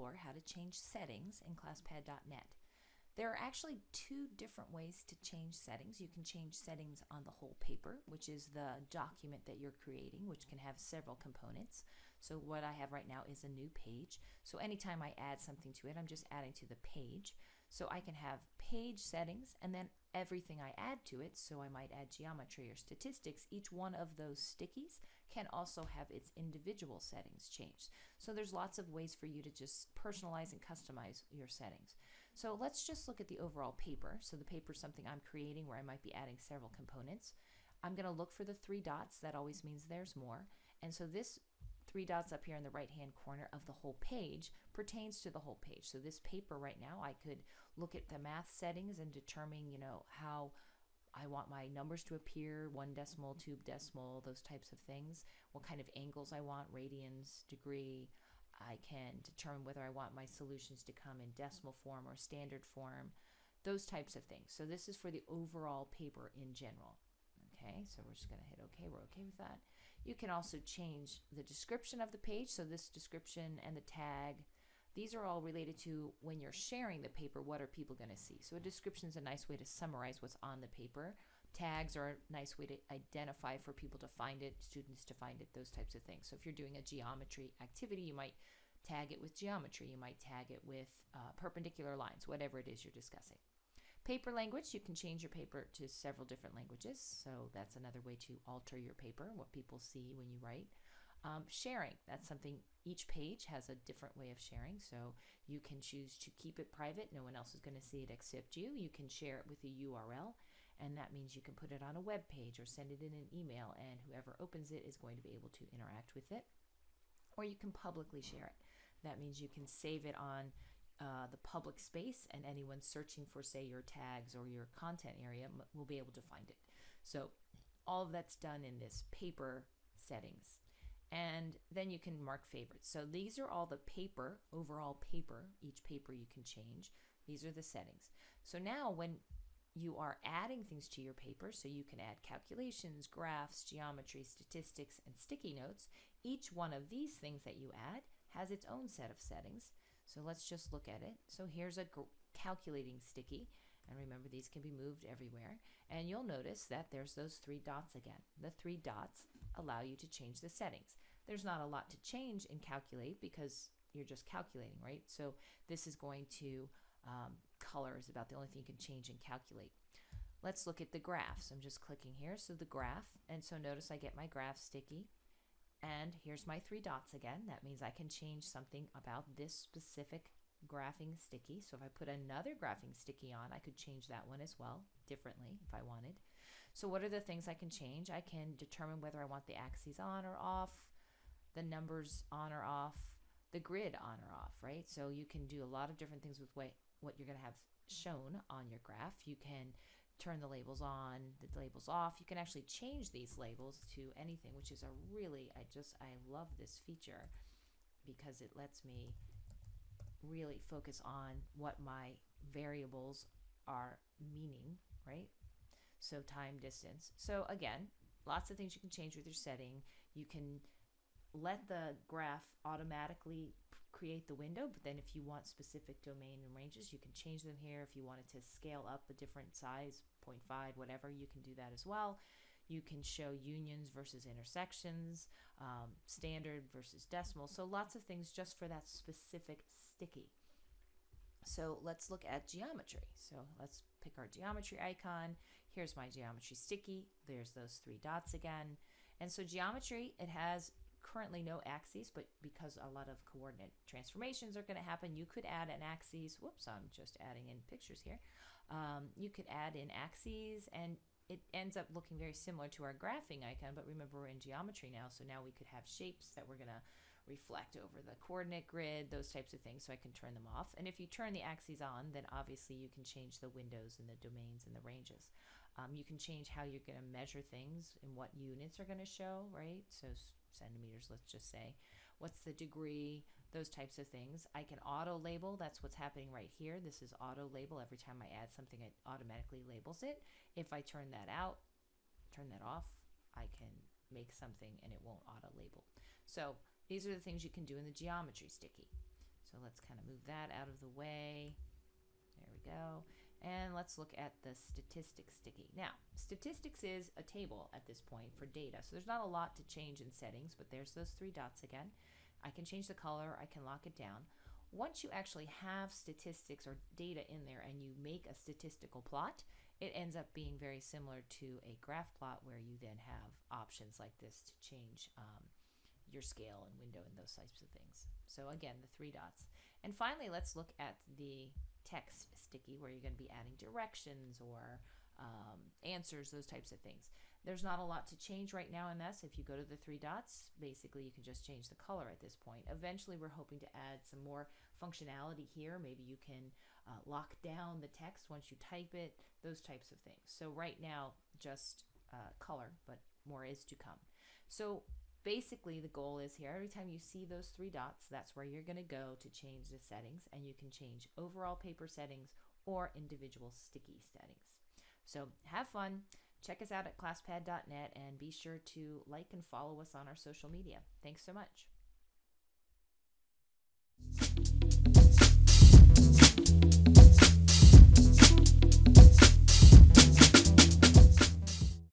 explore how to change settings in Classpad.net. There are actually two different ways to change settings. You can change settings on the whole paper, which is the document that you're creating, which can have several components. So what I have right now is a new page. So anytime I add something to it, I'm just adding to the page. So I can have page settings and then everything I add to it. So I might add geometry or statistics. Each one of those stickies can also have its individual settings changed. So there's lots of ways for you to just personalize and customize your settings. So let's just look at the overall paper. So the paper is something I'm creating where I might be adding several components. I'm going to look for the three dots. That always means there's more. And so this three dots up here in the right hand corner of the whole page pertains to the whole page. So this paper right now, I could look at the math settings and determine, how I want my numbers to appear, 1 decimal, 2 decimal, those types of things, what kind of angles I want, radians, degree. I can determine whether I want my solutions to come in decimal form or standard form, those types of things. So this is for the overall paper in general. Okay, so we're just going to hit OK. We're okay with that. You can also change the description of the page. So this description and the tag, these are all related to when you're sharing the paper, what are people going to see? So a description is a nice way to summarize what's on the paper. Tags are a nice way to identify for people to find it, students to find it, those types of things. So if you're doing a geometry activity, you might tag it with geometry. You might tag it with perpendicular lines, whatever it is you're discussing. Paper language, you can change your paper to several different languages. So that's another way to alter your paper, what people see when you write. Sharing, that's something, each page has a different way of sharing. So you can choose to keep it private. No one else is going to see it except you. You can share it with a URL, and that means you can put it on a web page or send it in an email, and whoever opens it is going to be able to interact with it. Or you can publicly share it. That means you can save it on the public space, and anyone searching for, say, your tags or your content area will be able to find it. So all of that's done in this paper settings. And then you can mark favorites. So these are all the paper, overall paper, each paper you can change. These are the settings. So now when you are adding things to your paper, so you can add calculations, graphs, geometry, statistics, and sticky notes, each one of these things that you add has its own set of settings. So let's just look at it. So here's a calculating sticky. And remember, these can be moved everywhere. And you'll notice that there's those three dots again. The three dots allow you to change the settings. There's not a lot to change in calculate because you're just calculating, right? So this is going to, color is about the only thing you can change in calculate. Let's look at the graphs. I'm just clicking here. So the graph, and so notice I get my graph sticky. And here's my three dots again. That means I can change something about this specific graphing sticky. So if I put another graphing sticky on, I could change that one as well, differently if I wanted. So what are the things I can change? I can determine whether I want the axes on or off, the numbers on or off, the grid on or off, right? So you can do a lot of different things with what you're going to have shown on your graph. You can turn the labels on, the labels off. You can actually change these labels to anything, which is a really, I love this feature because it lets me really focus on what my variables are meaning, right? So time, distance. So again, lots of things you can change with your setting. You can let the graph automatically create the window, but then if you want specific domain and ranges, you can change them here. If you wanted to scale up a different size, 0.5, whatever, you can do that as well. You can show unions versus intersections, standard versus decimal. So lots of things just for that specific sticky. So let's look at geometry. So let's pick our geometry icon. Here's my geometry sticky. There's those three dots again. And so geometry, it has currently no axes, but because a lot of coordinate transformations are going to happen, you could add an axis. Whoops, I'm just adding in pictures here. You could add in axes, and it ends up looking very similar to our graphing icon, but remember we're in geometry now, so now we could have shapes that we're going to reflect over the coordinate grid, those types of things, so I can turn them off. And if you turn the axes on, then obviously you can change the windows and the domains and the ranges. You can change how you're going to measure things and what units are going to show, right? So centimeters, let's just say. What's the degree? Those types of things. I can auto label. That's what's happening right here. This is auto label. Every time I add something, it automatically labels it. If I turn that off, I can make something and it won't auto label. So these are the things you can do in the geometry sticky. So So let's kind of move that out of the way. There we go. And let's look at the statistics sticky. Now, statistics is a table at this point for data. So there's not a lot to change in settings, but there's those 3 dots again. I can change the color, I can lock it down. Once you actually have statistics or data in there and you make a statistical plot, it ends up being very similar to a graph plot where you then have options like this to change your scale and window and those types of things. So again, the 3 dots. And finally, let's look at the text sticky where you're going to be adding directions or answers, those types of things. There's not a lot to change right now in this. If you go to the 3 dots, basically you can just change the color at this point. Eventually we're hoping to add some more functionality here. Maybe you can lock down the text once you type it, those types of things. So right now just color, but more is to come. So basically the goal is here, every time you see those 3 dots, that's where you're going to go to change the settings, and you can change overall paper settings or individual sticky settings. So have fun. Check us out at Classpad.net and be sure to like and follow us on our social media. Thanks so much.